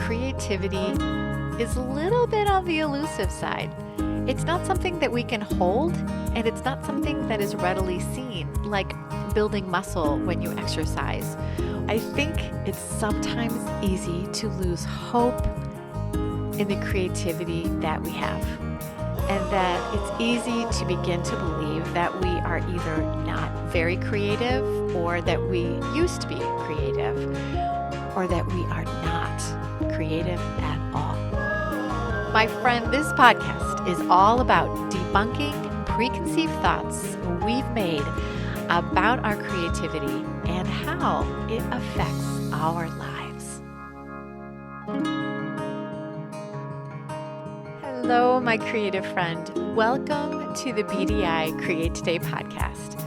creativity is a little bit on the elusive side. It's not something that we can hold, and it's not something that is readily seen, like building muscle when you exercise. I think it's sometimes easy to lose hope in the creativity that we have, and that it's easy to begin to believe that we are either not very creative, or that we used to be creative, or that we are not creative at all. My friend, this podcast is all about debunking preconceived thoughts we've made about our creativity and how it affects our lives. Hello, my creative friend. Welcome to the BDI Create Today podcast.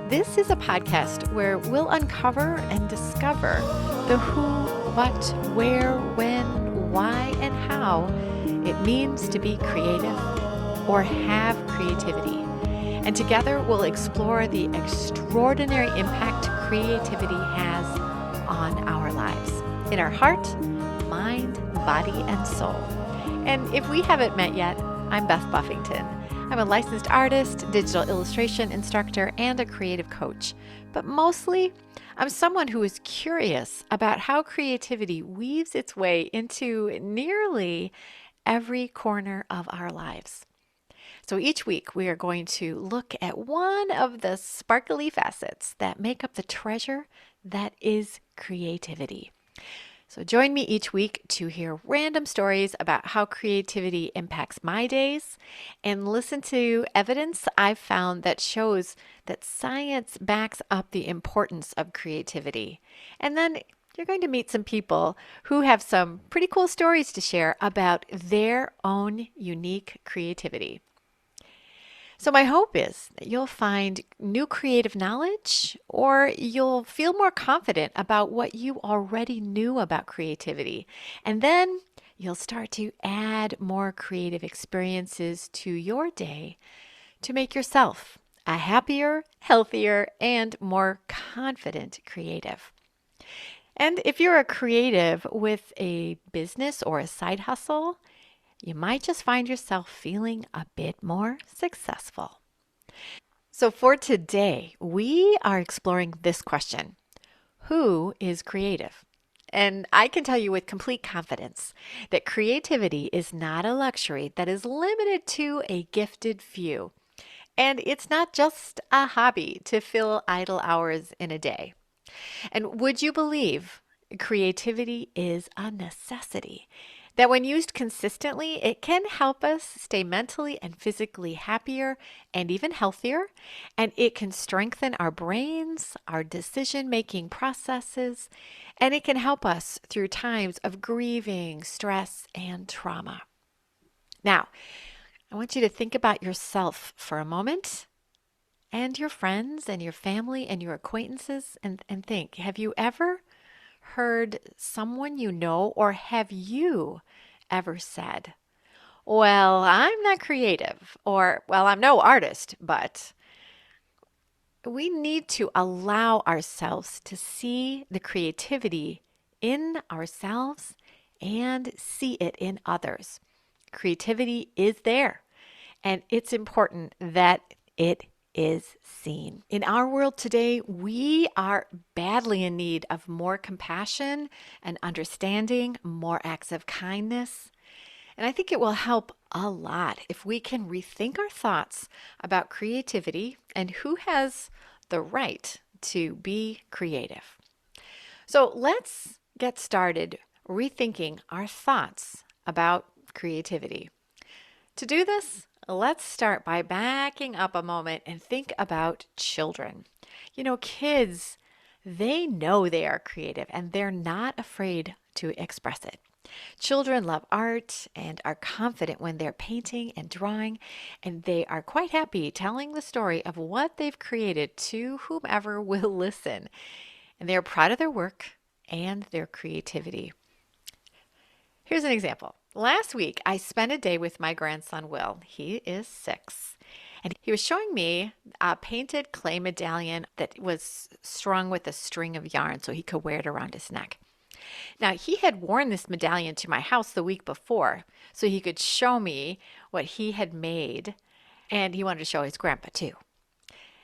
This is a podcast where we'll uncover and discover the who, what, where, when, why, and how it means to be creative or have creativity. And together we'll explore the extraordinary impact creativity has on our lives, in our heart, mind, body, and soul. And if we haven't met yet, I'm Beth Buffington. I'm a licensed artist, digital illustration instructor, and a creative coach. But mostly, I'm someone who is curious about how creativity weaves its way into nearly every corner of our lives. So each week, we are going to look at one of the sparkly facets that make up the treasure that is creativity. So join me each week to hear random stories about how creativity impacts my days, and listen to evidence I've found that shows that science backs up the importance of creativity. And then you're going to meet some people who have some pretty cool stories to share about their own unique creativity. So my hope is that you'll find new creative knowledge, or you'll feel more confident about what you already knew about creativity. And then you'll start to add more creative experiences to your day to make yourself a happier, healthier, and more confident creative. And if you're a creative with a business or a side hustle, you might just find yourself feeling a bit more successful. So for today, we are exploring this question: who is creative? And I can tell you with complete confidence that creativity is not a luxury that is limited to a gifted few. And it's not just a hobby to fill idle hours in a day. And would you believe creativity is a necessity? That when used consistently, it can help us stay mentally and physically happier and even healthier. And it can strengthen our brains, our decision-making processes, and it can help us through times of grieving, stress, and trauma. Now, I want you to think about yourself for a moment, and your friends and your family and your acquaintances, and think, have you ever heard someone you know, or have you ever said, well, I'm not creative, or, well, I'm no artist, but? We need to allow ourselves to see the creativity in ourselves and see it in others. Creativity is there, and it's important that it is seen. In our world today, we are badly in need of more compassion and understanding, more acts of kindness. And I think it will help a lot if we can rethink our thoughts about creativity and who has the right to be creative. So let's get started rethinking our thoughts about creativity. To do this, let's start by backing up a moment and think about children. You know, kids, they know they are creative and they're not afraid to express it. Children love art and are confident when they're painting and drawing, and they are quite happy telling the story of what they've created to whomever will listen. And they are proud of their work and their creativity. Here's an example. Last week, I spent a day with my grandson, Will. He is 6. And he was showing me a painted clay medallion that was strung with a string of yarn so he could wear it around his neck. Now, he had worn this medallion to my house the week before so he could show me what he had made, and he wanted to show his grandpa too.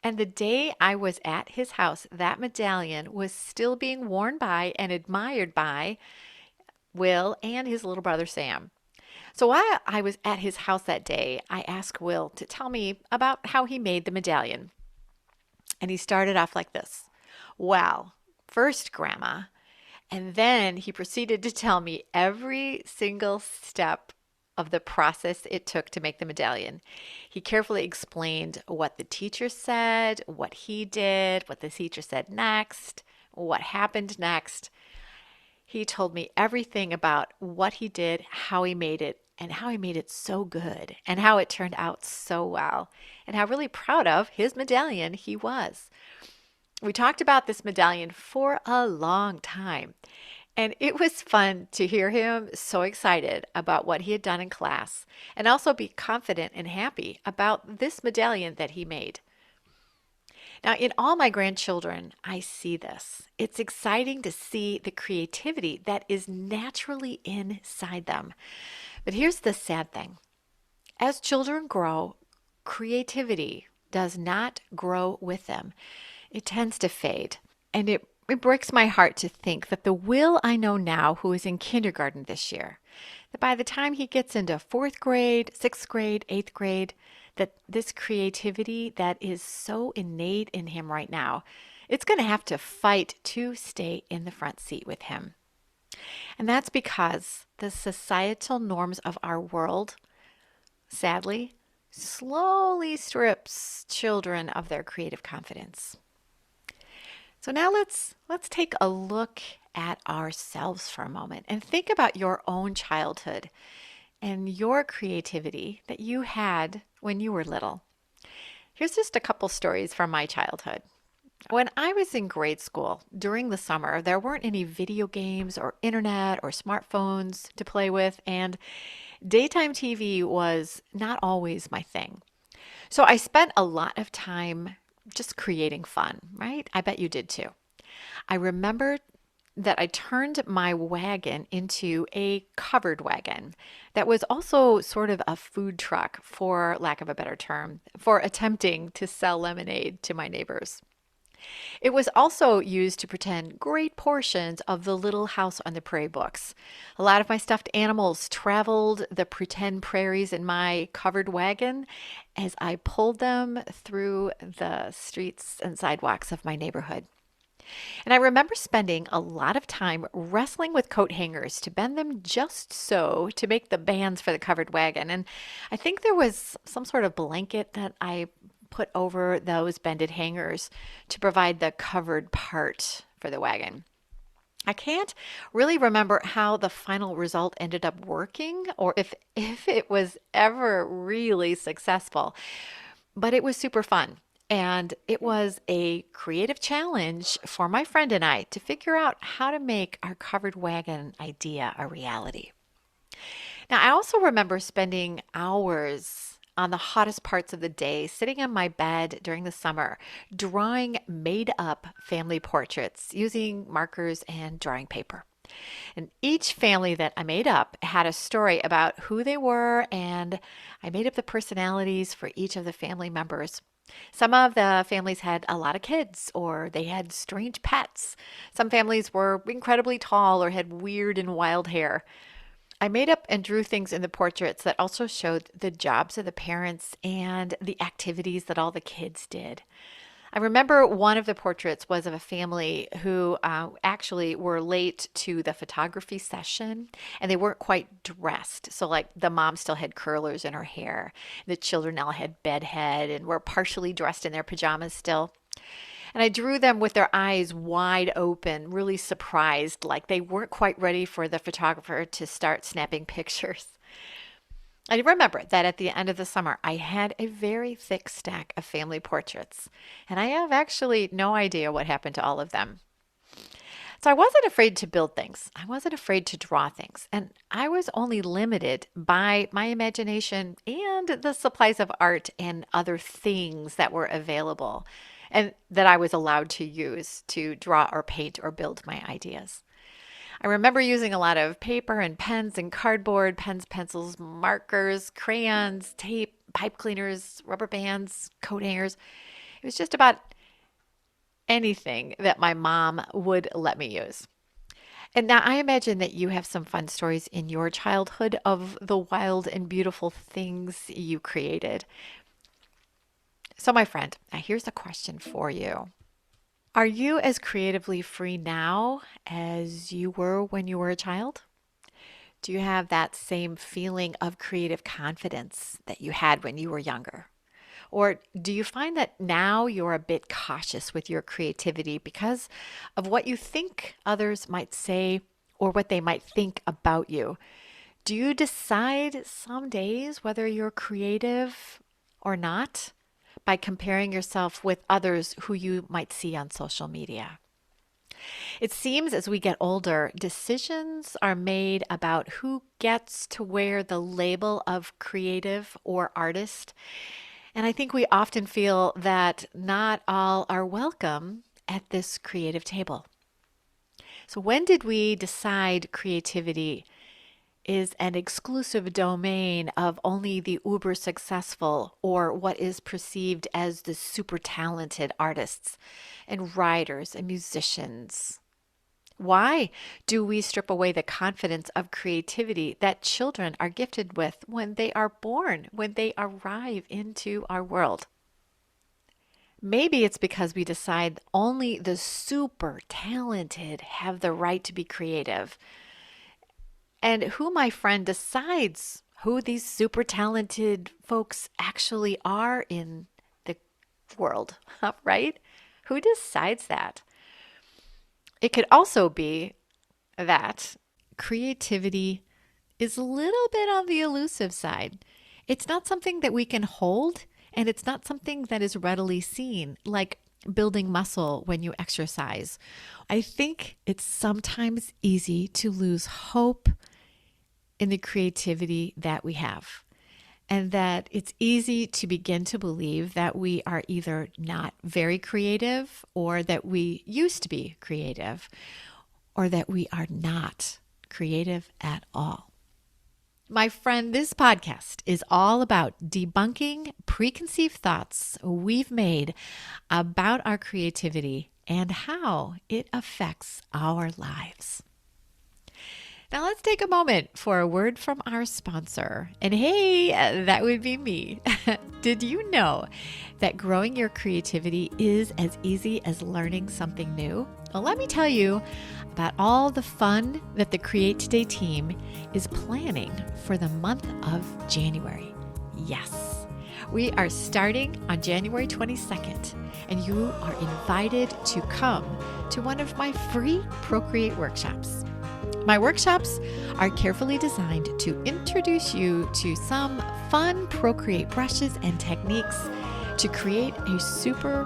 And the day I was at his house, that medallion was still being worn by and admired by Will and his little brother Sam. So while I was at his house that day, I asked Will to tell me about how he made the medallion. And he started off like this. Well, first, Grandma. And then he proceeded to tell me every single step of the process it took to make the medallion. He carefully explained what the teacher said, what he did, what the teacher said next, what happened next. He told me everything about what he did, how he made it, and how he made it so good, and how it turned out so well, and how really proud of his medallion he was. We talked about this medallion for a long time, and it was fun to hear him so excited about what he had done in class, and also be confident and happy about this medallion that he made. Now, in all my grandchildren, I see this. It's exciting to see the creativity that is naturally inside them. But here's the sad thing. As children grow, creativity does not grow with them. It tends to fade. And it breaks my heart to think that the Will I know now, who is in kindergarten this year, that by the time he gets into fourth grade, sixth grade, eighth grade, that this creativity that is so innate in him right now, it's going to have to fight to stay in the front seat with him. And that's because the societal norms of our world, sadly, slowly strips children of their creative confidence. So now let's take a look at ourselves for a moment and think about your own childhood and your creativity that you had when you were little. Here's just a couple stories from my childhood. When I was in grade school, during the summer, there weren't any video games or internet or smartphones to play with, and daytime TV was not always my thing. So I spent a lot of time just creating fun, right? I bet you did too. I remember that I turned my wagon into a covered wagon that was also sort of a food truck, for lack of a better term, for attempting to sell lemonade to my neighbors. It was also used to pretend great portions of the Little House on the Prairie books. A lot of my stuffed animals traveled the pretend prairies in my covered wagon as I pulled them through the streets and sidewalks of my neighborhood. And I remember spending a lot of time wrestling with coat hangers to bend them just so to make the bands for the covered wagon. And I think there was some sort of blanket that I put over those bended hangers to provide the covered part for the wagon. I can't really remember how the final result ended up working or if it was ever really successful, but it was super fun. And it was a creative challenge for my friend and I to figure out how to make our covered wagon idea a reality. Now, I also remember spending hours on the hottest parts of the day, sitting on my bed during the summer, drawing made up family portraits using markers and drawing paper. And each family that I made up had a story about who they were, and I made up the personalities for each of the family members. Some of the families had a lot of kids, or they had strange pets. Some families were incredibly tall or had weird and wild hair. I made up and drew things in the portraits that also showed the jobs of the parents and the activities that all the kids did. I remember one of the portraits was of a family who actually were late to the photography session and they weren't quite dressed. So like the mom still had curlers in her hair. The children all had bedhead and were partially dressed in their pajamas still. And I drew them with their eyes wide open, really surprised, like they weren't quite ready for the photographer to start snapping pictures. I remember that at the end of the summer, I had a very thick stack of family portraits, and I have actually no idea what happened to all of them. So I wasn't afraid to build things. I wasn't afraid to draw things, and I was only limited by my imagination and the supplies of art and other things that were available and that I was allowed to use to draw or paint or build my ideas. I remember using a lot of paper and pens and cardboard, pens, pencils, markers, crayons, tape, pipe cleaners, rubber bands, coat hangers. It was just about anything that my mom would let me use. And now I imagine that you have some fun stories in your childhood of the wild and beautiful things you created. So, my friend, now here's a question for you. Are you as creatively free now as you were when you were a child? Do you have that same feeling of creative confidence that you had when you were younger? Or do you find that now you're a bit cautious with your creativity because of what you think others might say or what they might think about you? Do you decide some days whether you're creative or not by comparing yourself with others who you might see on social media? It seems as we get older, decisions are made about who gets to wear the label of creative or artist. And I think we often feel that not all are welcome at this creative table. So, when did we decide creativity is an exclusive domain of only the uber successful or what is perceived as the super talented artists and writers and musicians? Why do we strip away the confidence of creativity that children are gifted with when they are born, when they arrive into our world? Maybe it's because we decide only the super talented have the right to be creative. And who, my friend, decides who these super talented folks actually are in the world, right? Who decides that? It could also be that creativity is a little bit on the elusive side. It's not something that we can hold, and it's not something that is readily seen, like building muscle when you exercise. I think it's sometimes easy to lose hope in the creativity that we have, and that it's easy to begin to believe that we are either not very creative, or that we used to be creative, or that we are not creative at all. My friend, this podcast is all about debunking preconceived thoughts we've made about our creativity and how it affects our lives. Now let's take a moment for a word from our sponsor. And hey, that would be me. Did you know that growing your creativity is as easy as learning something new? Well, let me tell you about all the fun that the Create Today team is planning for the month of January. Yes, we are starting on January 22nd, and you are invited to come to one of my free Procreate workshops. My workshops are carefully designed to introduce you to some fun Procreate brushes and techniques to create a super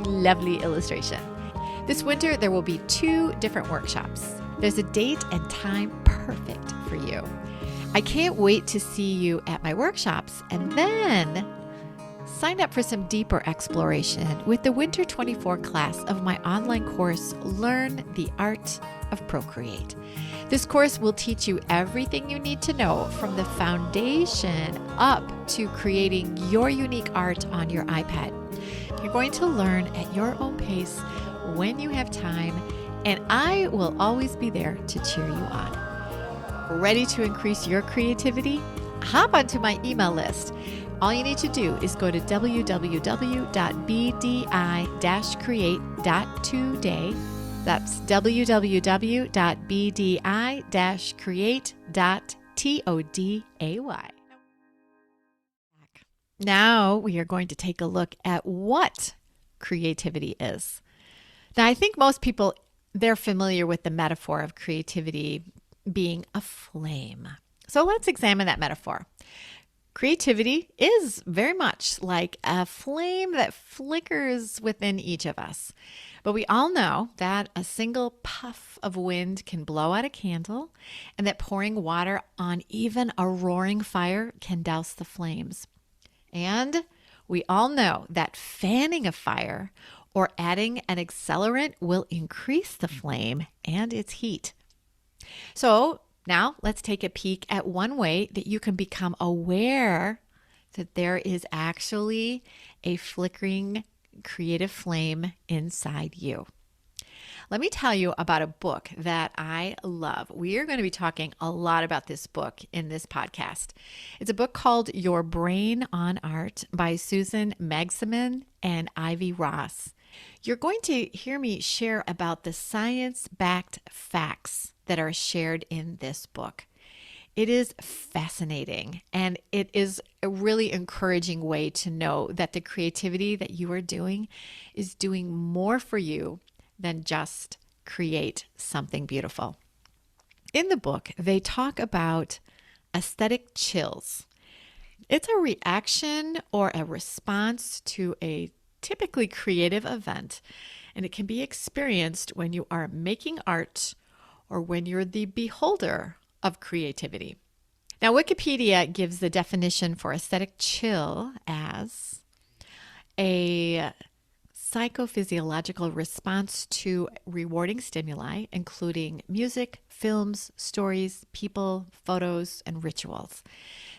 lovely illustration. This winter, there will be 2 different workshops. There's a date and time perfect for you. I can't wait to see you at my workshops, and then sign up for some deeper exploration with the Winter 24 class of my online course, Learn the Art of Procreate. This course will teach you everything you need to know from the foundation up to creating your unique art on your iPad. You're going to learn at your own pace when you have time, and I will always be there to cheer you on. Ready to increase your creativity? Hop onto my email list. All you need to do is go to www.bdi-create.today. That's www.bdi-create.today. Now we are going to take a look at what creativity is. Now, I think most people, they're familiar with the metaphor of creativity being a flame. So let's examine that metaphor. Creativity is very much like a flame that flickers within each of us. But we all know that a single puff of wind can blow out a candle, and that pouring water on even a roaring fire can douse the flames. And we all know that fanning a fire or adding an accelerant will increase the flame and its heat. So now let's take a peek at one way that you can become aware that there is actually a flickering creative flame inside you. Let me tell you about a book that I love. We are going to be talking a lot about this book in this podcast. It's a book called Your Brain on Art by Susan Magsamen and Ivy Ross. You're going to hear me share about the science-backed facts that are shared in this book. It is fascinating, and it is a really encouraging way to know that the creativity that you are doing is doing more for you than just create something beautiful. In the book, they talk about aesthetic chills. It's a reaction or a response to a typically creative event, and it can be experienced when you are making art or when you're the beholder of creativity. Now, Wikipedia gives the definition for aesthetic chill as a psychophysiological response to rewarding stimuli, including music, films, stories, people, photos, and rituals,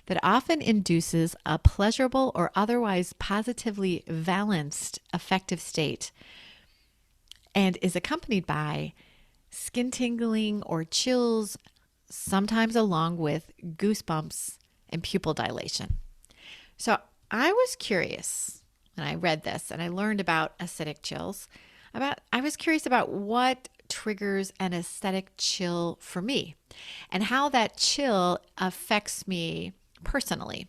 that often induces a pleasurable or otherwise positively balanced affective state and is accompanied by skin tingling or chills, sometimes along with goosebumps and pupil dilation. So I was curious when I read this and I learned about aesthetic chills. I was curious about what triggers an aesthetic chill for me and how that chill affects me personally.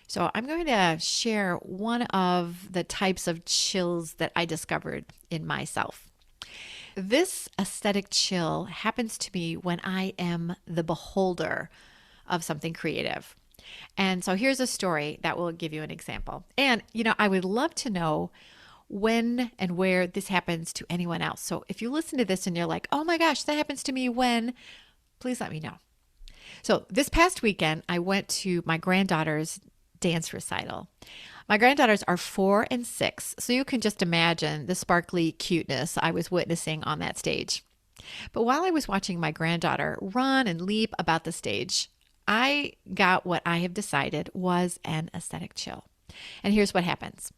So I'm going to share one of the types of chills that I discovered in myself. This aesthetic chill happens to me when I am the beholder of something creative. And so here's a story that will give you an example. And, I would love to know when and where this happens to anyone else. So if you listen to this and you're like, oh my gosh, that happens to me when, please let me know. So this past weekend, I went to my granddaughter's dance recital. My granddaughters are 4 and 6, so you can just imagine the sparkly cuteness I was witnessing on that stage. But while I was watching my granddaughter run and leap about the stage, I got what I have decided was an aesthetic chill. And here's what happens.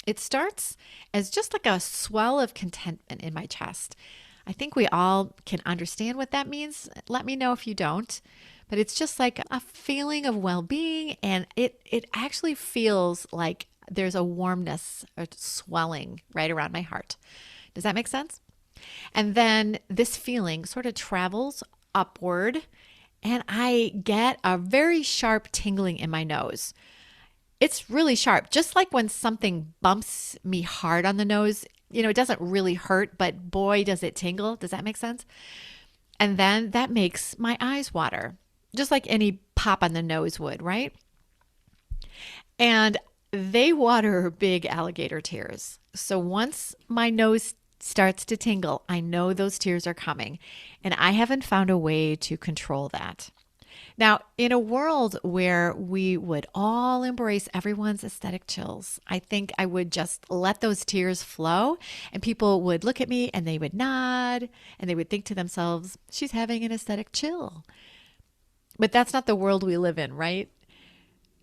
It starts as just like a swell of contentment in my chest. I think we all can understand what that means. Let me know if you don't. But it's just like a feeling of well-being, and it actually feels like there's a warmness or swelling right around my heart. Does that make sense? And then this feeling sort of travels upward, and I get a very sharp tingling in my nose. It's really sharp, just like when something bumps me hard on the nose. It doesn't really hurt, but boy, does it tingle. Does that make sense? And then that makes my eyes water, just like any pop on the nose would, right? And they water big alligator tears. So once my nose starts to tingle, I know those tears are coming, and I haven't found a way to control that. Now, in a world where we would all embrace everyone's aesthetic chills, I think I would just let those tears flow, and people would look at me and they would nod and they would think to themselves, she's having an aesthetic chill. But that's not the world we live in, right?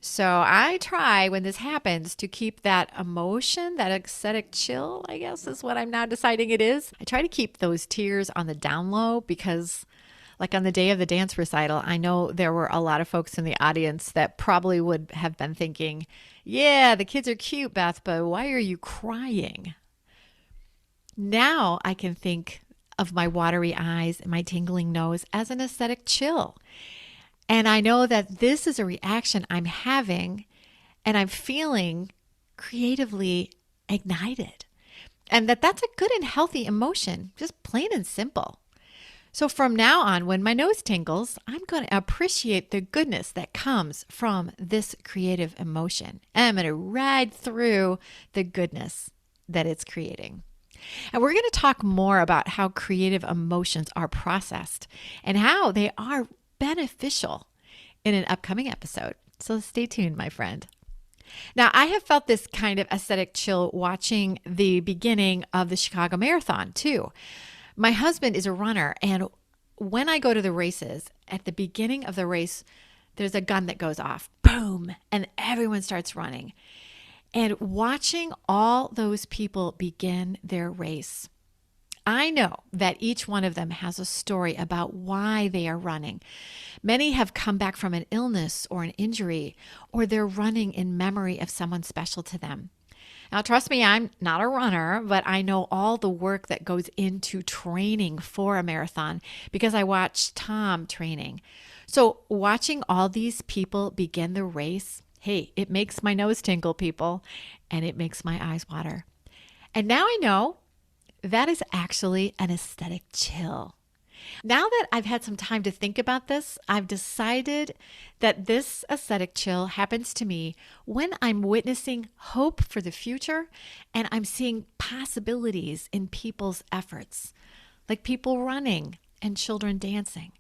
So I try when this happens to keep that emotion, that aesthetic chill, I guess is what I'm now deciding it is. I try to keep those tears on the down low because like on the day of the dance recital, I know there were a lot of folks in the audience that probably would have been thinking, yeah, the kids are cute, Beth, but why are you crying? Now I can think of my watery eyes and my tingling nose as an aesthetic chill. And I know that this is a reaction I'm having and I'm feeling creatively ignited. And that's a good and healthy emotion, just plain and simple. So from now on, when my nose tingles, I'm going to appreciate the goodness that comes from this creative emotion. And I'm going to ride through the goodness that it's creating. And we're going to talk more about how creative emotions are processed and how they are beneficial in an upcoming episode. So stay tuned, my friend. Now, I have felt this kind of aesthetic chill watching the beginning of the Chicago Marathon too. My husband is a runner, and when I go to the races, at the beginning of the race, there's a gun that goes off, boom, and everyone starts running. And watching all those people begin their race, I know that each one of them has a story about why they are running. Many have come back from an illness or an injury, or they're running in memory of someone special to them. Now, trust me, I'm not a runner, but I know all the work that goes into training for a marathon because I watched Tom training. So watching all these people begin the race, hey, it makes my nose tingle, people, and it makes my eyes water. And now I know that is actually an aesthetic chill. Now that I've had some time to think about this, I've decided that this aesthetic chill happens to me when I'm witnessing hope for the future and I'm seeing possibilities in people's efforts, like people running and children dancing.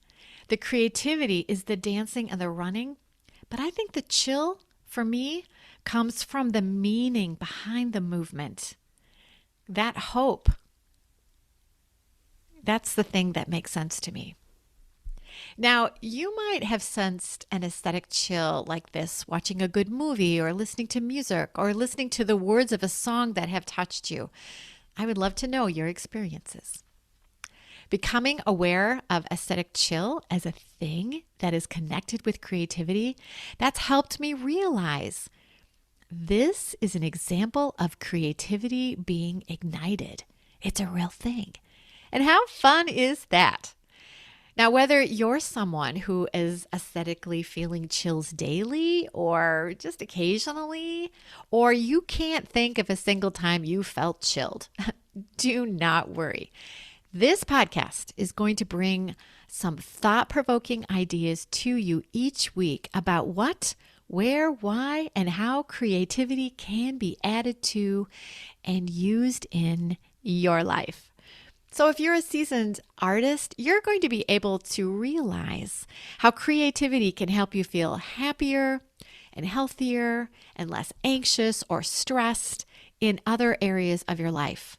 The creativity is the dancing and the running, but I think the chill for me comes from the meaning behind the movement. That hope. That's the thing that makes sense to me. Now, you might have sensed an aesthetic chill like this watching a good movie or listening to music or listening to the words of a song that have touched you. I would love to know your experiences. Becoming aware of aesthetic chill as a thing that is connected with creativity, that's helped me realize this is an example of creativity being ignited. It's a real thing. And how fun is that? Now, whether you're someone who is aesthetically feeling chills daily or just occasionally, or you can't think of a single time you felt chilled, do not worry. This podcast is going to bring some thought-provoking ideas to you each week about what, where, why, and how creativity can be added to and used in your life. So if you're a seasoned artist, you're going to be able to realize how creativity can help you feel happier and healthier and less anxious or stressed in other areas of your life.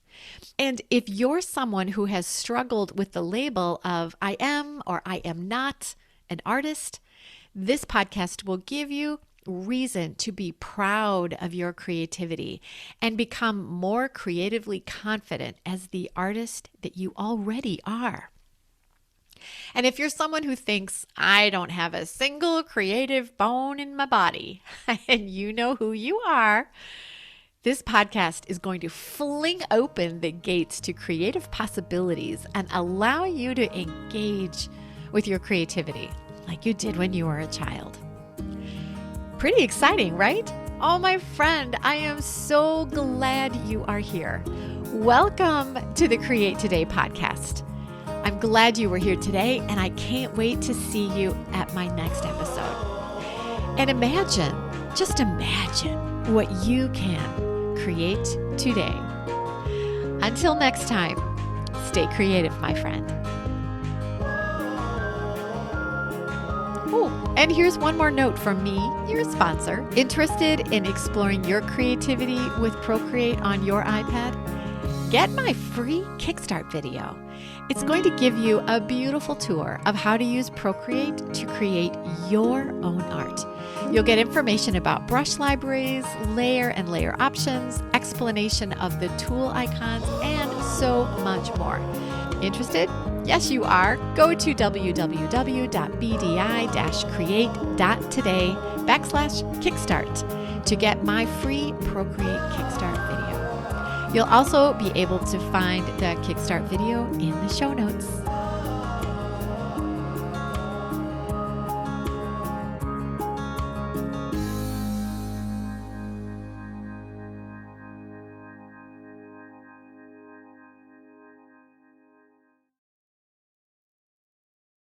And if you're someone who has struggled with the label of I am or I am not an artist, this podcast will give you reason to be proud of your creativity and become more creatively confident as the artist that you already are. And if you're someone who thinks, I don't have a single creative bone in my body, and you know who you are, this podcast is going to fling open the gates to creative possibilities and allow you to engage with your creativity like you did when you were a child. Pretty exciting, right? Oh, my friend, I am so glad you are here. Welcome to the Create Today podcast. I'm glad you were here today, and I can't wait to see you at my next episode. And imagine, just imagine what you can create today. Until next time, stay creative, my friend. And here's one more note from me, your sponsor. Interested in exploring your creativity with Procreate on your iPad? Get my free Kickstart video. It's going to give you a beautiful tour of how to use Procreate to create your own art. You'll get information about brush libraries, layer and layer options, explanation of the tool icons, and so much more. Interested? Yes, you are. Go to www.bdi-create.today/Kickstart to get my free Procreate Kickstart video. You'll also be able to find the Kickstart video in the show notes.